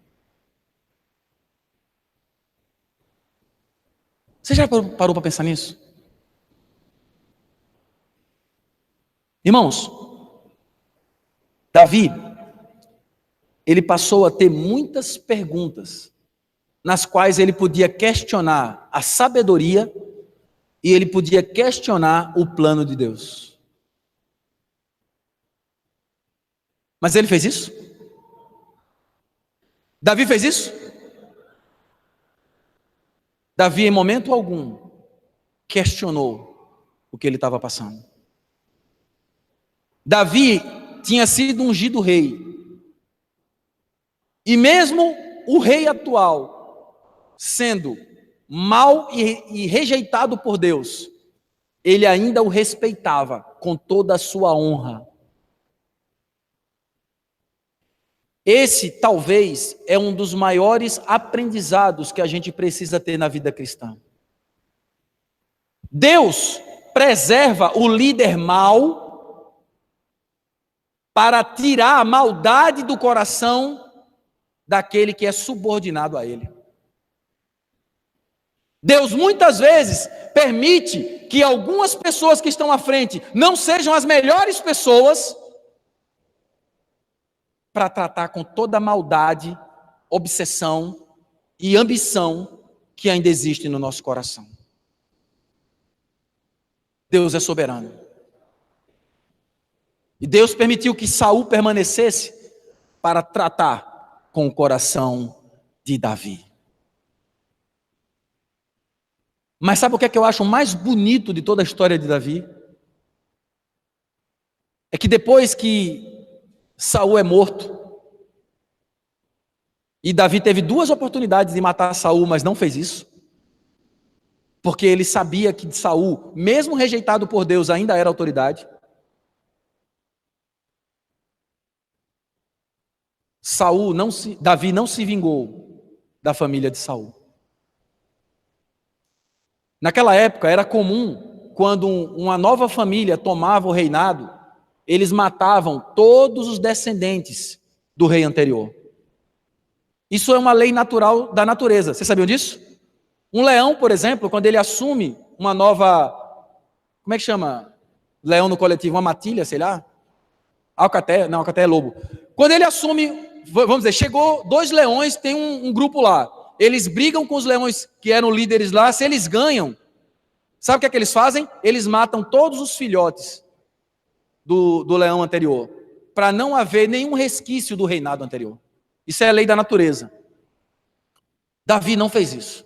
Você já parou para pensar nisso? Irmãos, Davi, ele passou a ter muitas perguntas, nas quais ele podia questionar a sabedoria e ele podia questionar o plano de Deus. Mas ele fez isso? Davi fez isso? Davi, em momento algum, questionou o que ele estava passando. Davi tinha sido ungido rei. E mesmo o rei atual, sendo mal e rejeitado por Deus, ele ainda o respeitava com toda a sua honra. Esse, talvez, é um dos maiores aprendizados que a gente precisa ter na vida cristã. Deus preserva o líder mau para tirar a maldade do coração daquele que é subordinado a ele. Deus muitas vezes permite que algumas pessoas que estão à frente não sejam as melhores pessoas para tratar com toda a maldade, obsessão e ambição que ainda existe no nosso coração. Deus é soberano. E Deus permitiu que Saul permanecesse para tratar com o coração de Davi. Mas sabe o que é que eu acho mais bonito de toda a história de Davi? É que depois que Saul é morto, e Davi teve 2 oportunidades de matar Saul, mas não fez isso, porque ele sabia que Saul, mesmo rejeitado por Deus, ainda era autoridade. Davi não se vingou da família de Saul. Naquela época era comum, quando uma nova família tomava o reinado, eles matavam todos os descendentes do rei anterior. Isso é uma lei natural da natureza. Vocês sabiam disso? Um leão, por exemplo, quando ele assume uma nova... Como é que chama? Leão no coletivo, uma matilha, sei lá. Alcaté, não, alcaté é lobo. Quando ele assume, vamos dizer, chegou 2 leões, tem um grupo lá. Eles brigam com os leões que eram líderes lá. Se eles ganham, sabe o que é que eles fazem? Eles matam todos os filhotes do leão anterior, para não haver nenhum resquício do reinado anterior. Isso é a lei da natureza. Davi não fez isso.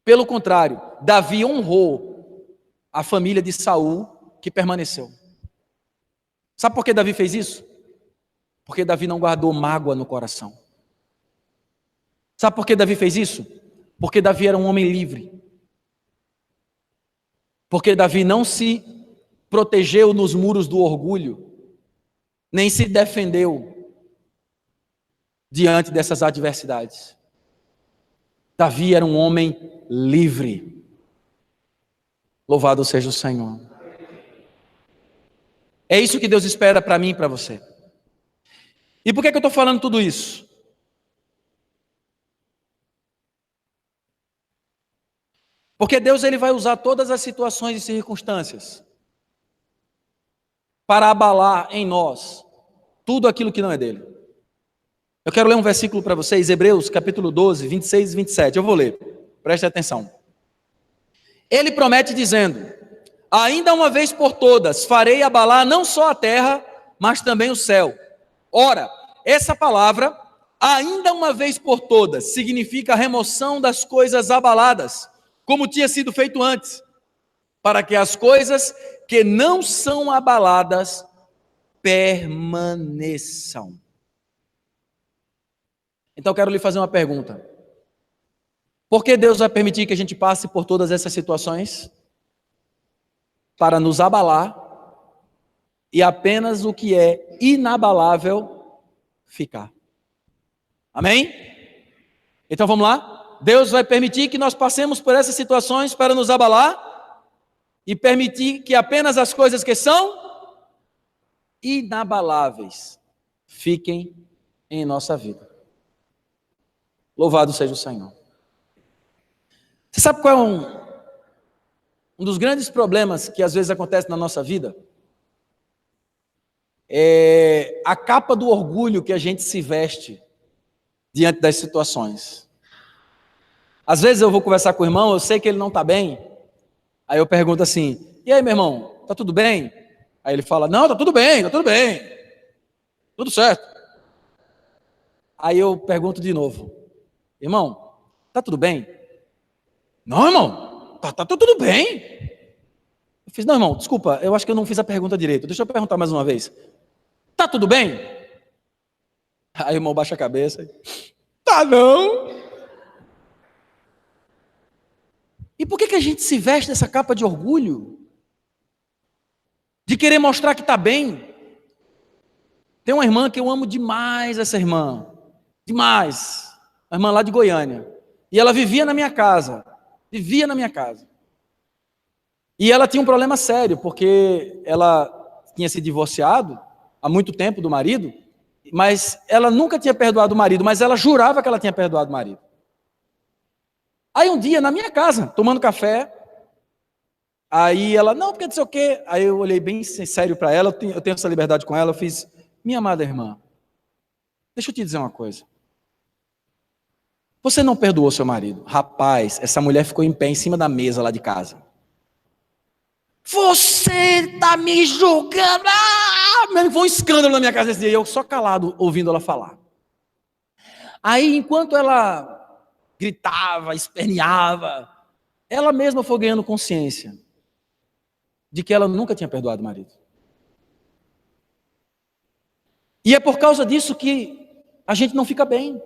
Pelo contrário, Davi honrou a família de Saul, que permaneceu. Sabe por que Davi fez isso? Porque Davi não guardou mágoa no coração. Sabe por que Davi fez isso? Porque Davi era um homem livre. Porque Davi não se protegeu nos muros do orgulho, nem se defendeu diante dessas adversidades. Davi era um homem livre. Louvado seja o Senhor. É isso que Deus espera para mim e para você. E por que eu estou falando tudo isso? Porque Deus ele vai usar todas as situações e circunstâncias para abalar em nós tudo aquilo que não é dele. Eu quero ler um versículo para vocês, Hebreus capítulo 12, 26 e 27. Eu vou ler, preste atenção. Ele promete dizendo: ainda uma vez por todas farei abalar não só a terra, mas também o céu. Ora, essa palavra, ainda uma vez por todas, significa a remoção das coisas abaladas, como tinha sido feito antes, para que as coisas que não são abaladas permaneçam. Então eu quero lhe fazer uma pergunta. Por que Deus vai permitir que a gente passe por todas essas situações? Para nos abalar, e apenas o que é inabalável ficar. Amém? Então vamos lá? Deus vai permitir que nós passemos por essas situações para nos abalar e permitir que apenas as coisas que são inabaláveis fiquem em nossa vida. Louvado seja o Senhor. Você sabe qual é um dos grandes problemas que às vezes acontece na nossa vida? É a capa do orgulho que a gente se veste diante das situações. Às vezes eu vou conversar com o irmão, eu sei que ele não está bem, aí eu pergunto assim: e aí, meu irmão, está tudo bem? Aí ele fala: não, está tudo bem, tudo certo. Aí eu pergunto de novo: irmão, está tudo bem? Não, irmão, tá tudo bem. Eu fiz: não, irmão, desculpa, eu acho que eu não fiz a pergunta direito, deixa eu perguntar mais uma vez. Tá tudo bem? Aí o irmão baixa a cabeça: tá não. E por que a gente se veste dessa capa de orgulho? De querer mostrar que está bem? Tem uma irmã que eu amo demais, essa irmã. Demais. Uma irmã lá de Goiânia. E ela vivia na minha casa. E ela tinha um problema sério, porque ela tinha se divorciado há muito tempo do marido, mas ela nunca tinha perdoado o marido, mas ela jurava que ela tinha perdoado o marido. Aí um dia, na minha casa, tomando café, aí ela: não, porque não sei o quê. Aí eu olhei bem sério para ela, eu tenho essa liberdade com ela, eu fiz: minha amada irmã, deixa eu te dizer uma coisa. Você não perdoou seu marido. Rapaz, essa mulher ficou em pé em cima da mesa lá de casa. Você está me julgando. Foi um escândalo na minha casa esse dia, eu só calado ouvindo ela falar. Aí, enquanto ela gritava, esperneava, ela mesma foi ganhando consciência de que ela nunca tinha perdoado o marido. E é por causa disso que a gente não fica bem.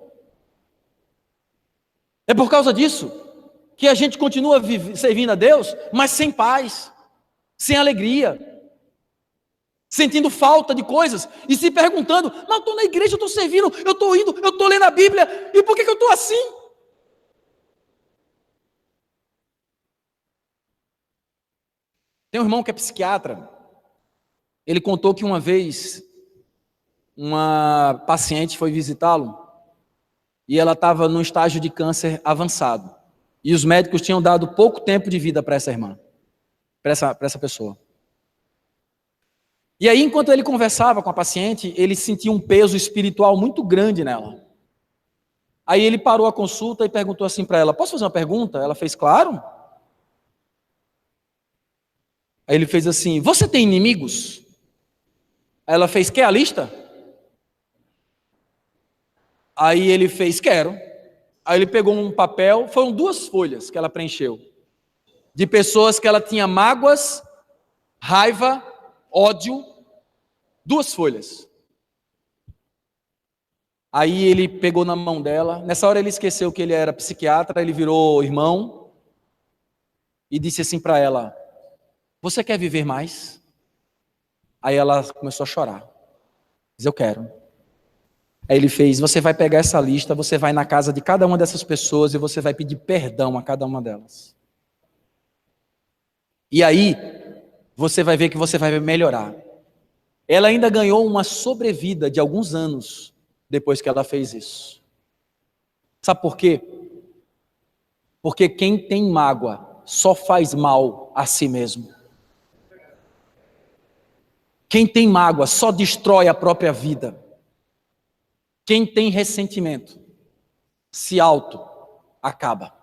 É por causa disso que a gente continua servindo a Deus, mas sem paz, sem alegria, sentindo falta de coisas e se perguntando: mas eu estou na igreja, eu estou servindo, eu estou indo, eu estou lendo a Bíblia, e por que eu estou assim? Tem um irmão que é psiquiatra. Ele contou que uma vez uma paciente foi visitá-lo e ela estava num estágio de câncer avançado. E os médicos tinham dado pouco tempo de vida para essa irmã, para essa pessoa. E aí, enquanto ele conversava com a paciente, ele sentia um peso espiritual muito grande nela. Aí ele parou a consulta e perguntou assim para ela: posso fazer uma pergunta? Ela fez: claro. Aí ele fez assim: você tem inimigos? Aí ela fez: quer a lista? Aí ele fez: quero. Aí ele pegou um papel, foram 2 folhas que ela preencheu, de pessoas que ela tinha mágoas, raiva, ódio, 2 folhas. Aí ele pegou na mão dela, nessa hora ele esqueceu que ele era psiquiatra, ele virou irmão e disse assim para ela: você quer viver mais? Aí ela começou a chorar. Diz: eu quero. Aí ele fez: você vai pegar essa lista, você vai na casa de cada uma dessas pessoas e você vai pedir perdão a cada uma delas. E aí, você vai ver que você vai melhorar. Ela ainda ganhou uma sobrevida de alguns anos depois que ela fez isso. Sabe por quê? Porque quem tem mágoa só faz mal a si mesmo. Quem tem mágoa só destrói a própria vida. Quem tem ressentimento se auto-acaba.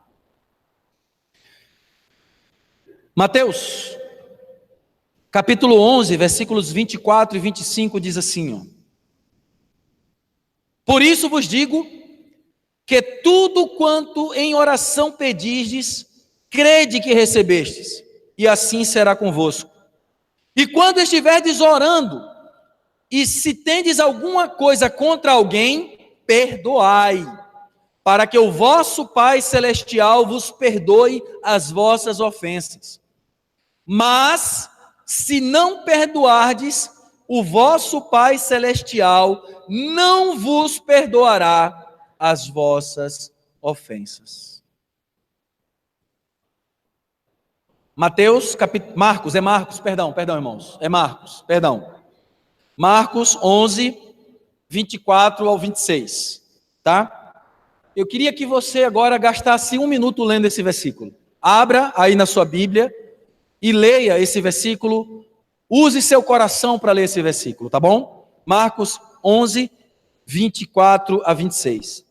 Mateus, capítulo 11, versículos 24 e 25 diz assim, ó: por isso vos digo que tudo quanto em oração pedirdes, crede que recebestes, e assim será convosco. E quando estiverdes orando, e se tendes alguma coisa contra alguém, perdoai, para que o vosso Pai Celestial vos perdoe as vossas ofensas. Mas, se não perdoardes, o vosso Pai Celestial não vos perdoará as vossas ofensas. Marcos, irmãos. Marcos 11, 24 ao 26, tá? Eu queria que você agora gastasse 1 minuto lendo esse versículo. Abra aí na sua Bíblia e leia esse versículo. Use seu coração para ler esse versículo, tá bom? Marcos 11, 24 a 26.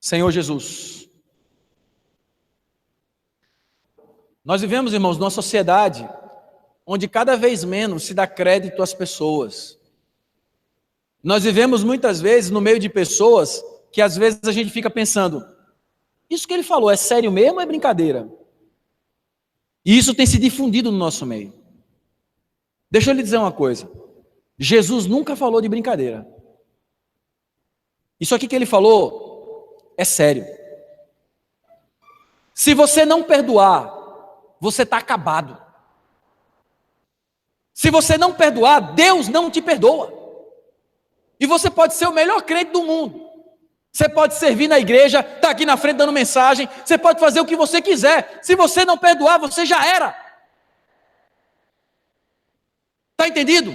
Senhor Jesus, nós vivemos, irmãos, numa sociedade onde cada vez menos se dá crédito às pessoas. Nós vivemos muitas vezes no meio de pessoas que às vezes a gente fica pensando: isso que ele falou é sério mesmo ou é brincadeira? E isso tem se difundido no nosso meio. Deixa eu lhe dizer uma coisa: Jesus nunca falou de brincadeira. Isso aqui que ele falou é sério. Se você não perdoar, você está acabado. Se você não perdoar, Deus não te perdoa. E você pode ser o melhor crente do mundo. Você pode servir na igreja, estar aqui na frente dando mensagem, você pode fazer o que você quiser. Se você não perdoar, você já era. Está entendido?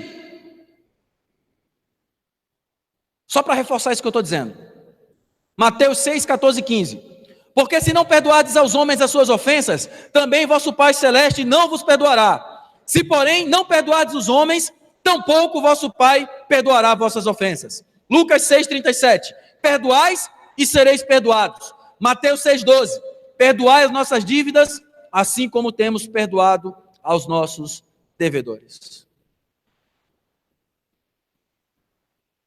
Só para reforçar isso que eu estou dizendo. Mateus 6, 14 e 15. Porque se não perdoardes aos homens as suas ofensas, também vosso Pai Celeste não vos perdoará. Se, porém, não perdoardes os homens, tampouco vosso Pai perdoará vossas ofensas. Lucas 6, 37. Perdoais e sereis perdoados. Mateus 6, 12. Perdoai as nossas dívidas, assim como temos perdoado aos nossos devedores.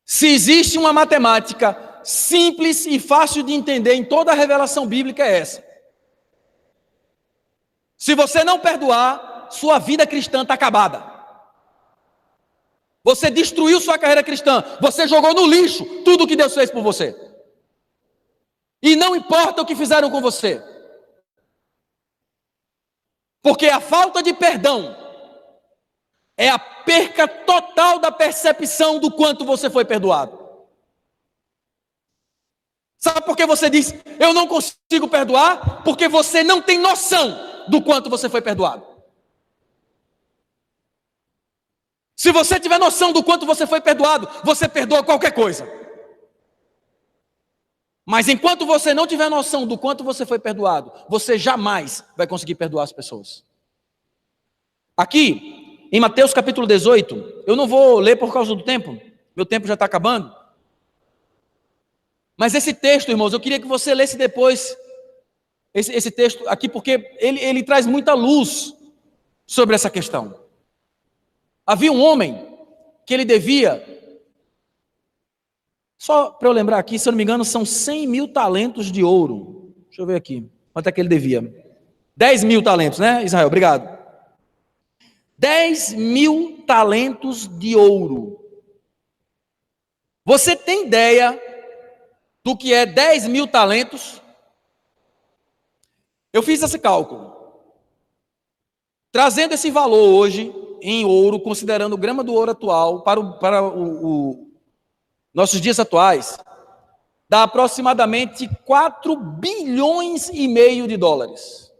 Se existe uma matemática simples e fácil de entender em toda a revelação bíblica, é essa: se você não perdoar, sua vida cristã está acabada. Você destruiu sua carreira cristã, você jogou no lixo tudo que Deus fez por você. E não importa o que fizeram com você. Porque a falta de perdão é a perca total da percepção do quanto você foi perdoado. Sabe por que você diz, eu não consigo perdoar? Porque você não tem noção do quanto você foi perdoado. Se você tiver noção do quanto você foi perdoado, você perdoa qualquer coisa. Mas enquanto você não tiver noção do quanto você foi perdoado, você jamais vai conseguir perdoar as pessoas. Aqui, em Mateus capítulo 18, eu não vou ler por causa do tempo, meu tempo já está acabando. Mas esse texto, irmãos, eu queria que você lesse depois esse texto aqui, porque ele traz muita luz sobre essa questão. Havia um homem que ele devia, só para eu lembrar aqui, se eu não me engano, são 100 mil talentos de ouro. Deixa eu ver aqui, quanto é que ele devia? 10 mil talentos, né, Israel? Obrigado. 10 mil talentos de ouro. Você tem ideia do que é 10 mil talentos? Eu fiz esse cálculo. Trazendo esse valor hoje em ouro, considerando o grama do ouro atual para nossos dias atuais, dá aproximadamente 4 bilhões e meio de dólares.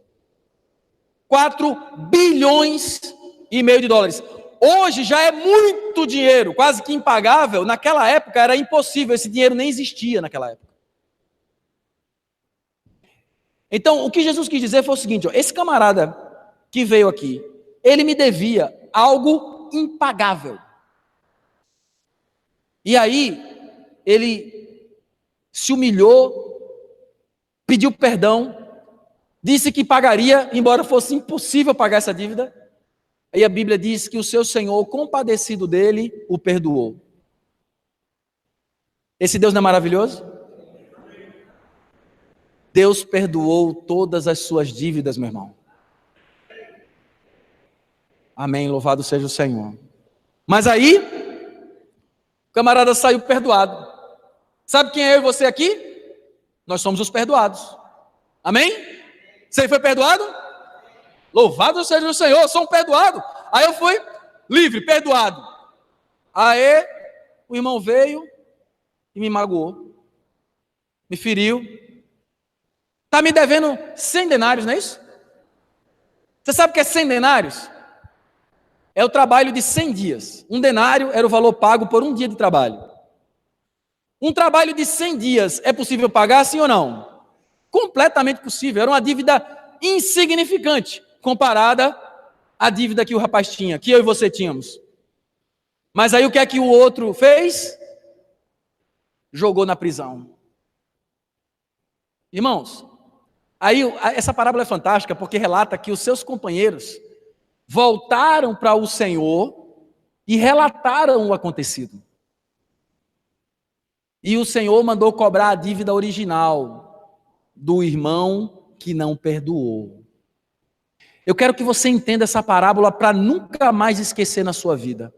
4 bilhões e meio de dólares. Hoje já é muito dinheiro, quase que impagável. Naquela época era impossível, esse dinheiro nem existia naquela época. Então, o que Jesus quis dizer foi o seguinte, ó, esse camarada que veio aqui, ele me devia algo impagável. E aí, ele se humilhou, pediu perdão, disse que pagaria, embora fosse impossível pagar essa dívida. Aí a Bíblia diz que o seu Senhor, compadecido dele, o perdoou. Esse Deus não é maravilhoso? Deus perdoou todas as suas dívidas, meu irmão. Amém, louvado seja o Senhor. Mas aí, o camarada saiu perdoado. Sabe quem é eu e você aqui? Nós somos os perdoados. Amém? Você foi perdoado? Louvado seja o Senhor, eu sou um perdoado. Aí eu fui livre, perdoado. Aí o irmão veio e me magoou, me feriu. Está me devendo 100 denários, não é isso? Você sabe o que é 100 denários? É o trabalho de 100 dias. Um denário era o valor pago por um dia de trabalho. Um trabalho de 100 dias é possível pagar, sim ou não? Completamente possível. Era uma dívida insignificante comparada à dívida que o rapaz tinha, que eu e você tínhamos. Mas aí o que é que o outro fez? Jogou na prisão. Irmãos, aí essa parábola é fantástica porque relata que os seus companheiros voltaram para o Senhor e relataram o acontecido. E o Senhor mandou cobrar a dívida original do irmão que não perdoou. Eu quero que você entenda essa parábola para nunca mais esquecer na sua vida.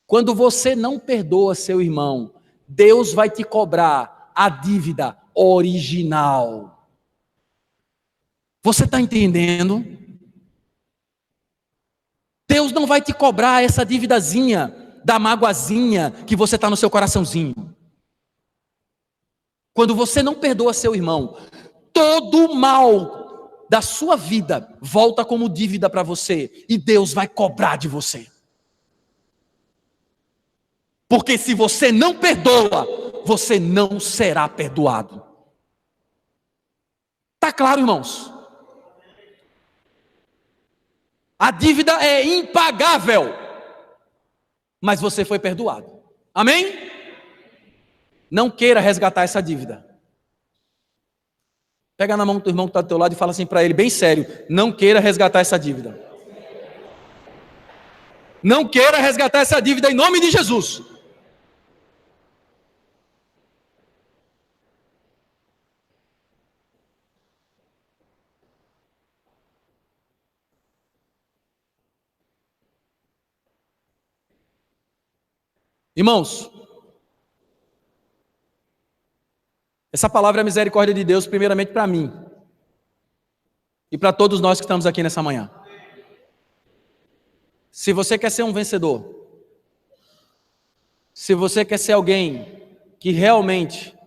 Quando você não perdoa seu irmão, Deus vai te cobrar a dívida original. Você está entendendo? Deus não vai te cobrar essa dívidazinha, da magoazinha que você está no seu coraçãozinho. Quando você não perdoa seu irmão, todo o mal da sua vida volta como dívida para você, e Deus vai cobrar de você. Porque se você não perdoa, você não será perdoado. Está claro, irmãos? A dívida é impagável, mas você foi perdoado. Amém? Não queira resgatar essa dívida. Pega na mão do irmão que está do teu lado e fala assim para ele, bem sério, não queira resgatar essa dívida. Não queira resgatar essa dívida em nome de Jesus. Irmãos, Essa palavra é a misericórdia de Deus, primeiramente para mim e para todos nós que estamos aqui nessa manhã. Se você quer ser um vencedor, se você quer ser alguém que realmente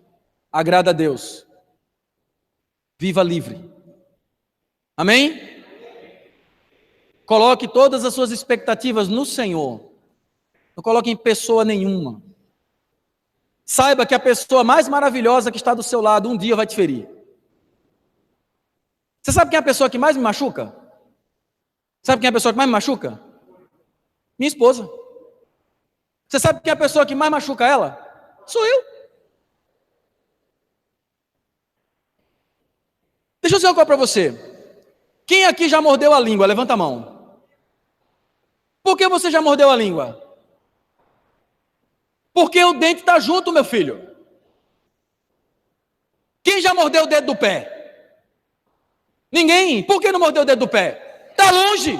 agrada a Deus, viva livre. Amém? Coloque todas as suas expectativas no Senhor. Não coloque em pessoa nenhuma. Saiba que a pessoa mais maravilhosa que está do seu lado um dia vai te ferir. Você sabe quem é a pessoa que mais me machuca? Sabe quem é a pessoa que mais me machuca? Minha esposa. Você sabe quem é a pessoa que mais machuca ela? Sou eu. Deixa eu dizer uma coisa para você. Quem aqui já mordeu a língua? Levanta a mão. Por que você já mordeu a língua? Porque o dente está junto, meu filho. Quem já mordeu o dedo do pé? Ninguém. Por que não mordeu o dedo do pé? Está longe.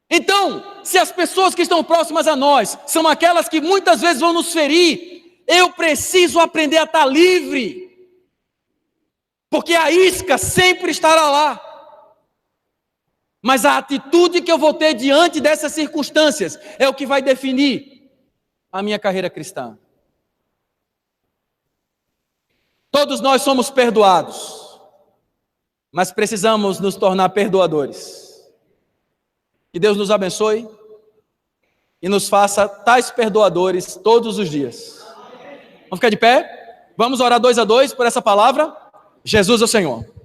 Então, se as pessoas que estão próximas a nós são aquelas que muitas vezes vão nos ferir, eu preciso aprender a estar livre. Porque a isca sempre estará lá. Mas a atitude que eu vou ter diante dessas circunstâncias é o que vai definir a minha carreira cristã. Todos nós somos perdoados, mas precisamos nos tornar perdoadores. Que Deus nos abençoe e nos faça tais perdoadores todos os dias. Vamos ficar de pé? Vamos orar 2 a 2 por essa palavra? Jesus é o Senhor.